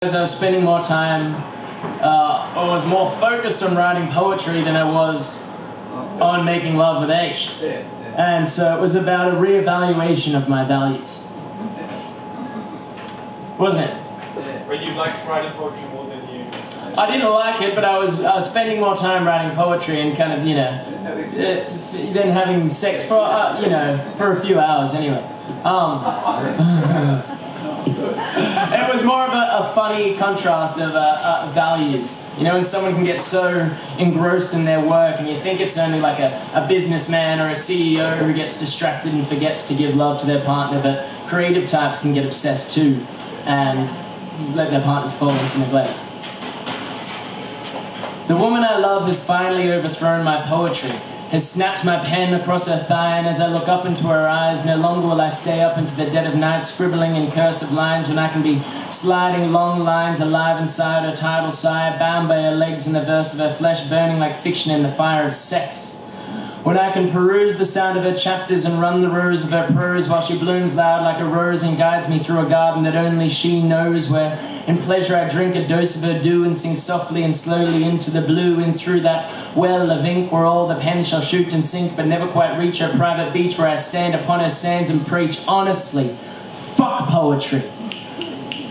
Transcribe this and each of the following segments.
As I was spending more time, I was more focused on writing poetry than I was on making love with H. And so it was about a reevaluation of my values. Wasn't it? But you liked writing poetry more than you... I didn't like it, but I was spending more time writing poetry and kind of, than having sex for, for a few hours anyway. It was more of a funny contrast of values. When someone can get so engrossed in their work and you think it's only like a businessman or a CEO who gets distracted and forgets to give love to their partner, but creative types can get obsessed too and let their partners fall into neglect. The woman I love has finally overthrown my poetry, has snapped my pen across her thigh, and as I look up into her eyes, no longer will I stay up into the dead of night scribbling in cursive lines when I can be sliding long lines alive inside her tidal sigh, bound by her legs and the verse of her flesh, burning like fiction in the fire of sex. When I can peruse the sound of her chapters and run the rows of her prose while she blooms loud like a rose and guides me through a garden that only she knows, where in pleasure I drink a dose of her dew and sing softly and slowly into the blue and through that well of ink where all the pen shall shoot and sink but never quite reach her private beach, where I stand upon her sands and preach honestly, fuck poetry.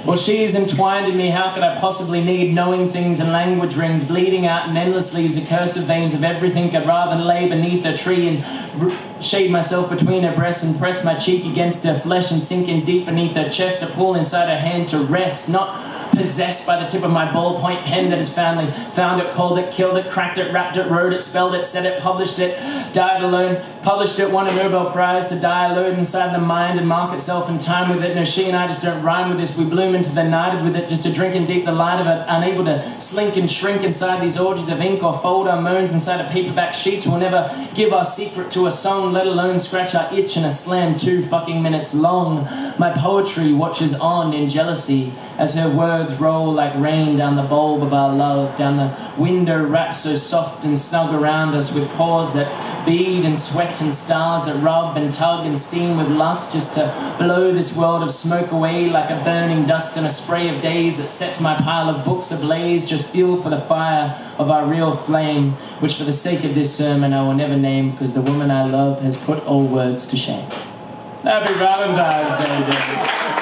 Well, she is entwined in me, how could I possibly need knowing things and language rings, bleeding out in endless leaves, the cursive veins of everything I'd rather lay beneath her tree and shade myself between her breasts and press my cheek against her flesh and sink in deep beneath her chest to pull inside her hand to rest, not possessed by the tip of my ballpoint pen that has found it, called it, killed it, cracked it, wrapped it, wrote it, spelled it, said it, published it, died alone, published it, won a Nobel Prize to die alone inside the mind and mark itself in time with it. No, she and I just don't rhyme with this. We bloom into the night with it, just to drink in deep the light of it, unable to slink and shrink inside these orgies of ink or fold our moans inside of paperback sheets. We'll never give our secret to a song, let alone scratch our itch in a slam 2 fucking minutes long. My poetry watches on in jealousy as her words roll like rain down the bulb of our love, down the window wrapped so soft and snug around us, with paws that bead and sweat and stars that rub and tug and steam with lust, just to blow this world of smoke away like a burning dust and a spray of days that sets my pile of books ablaze, just fuel for the fire of our real flame, which for the sake of this sermon I will never name, because the woman I love has put all words to shame. Happy Valentine's Day, David.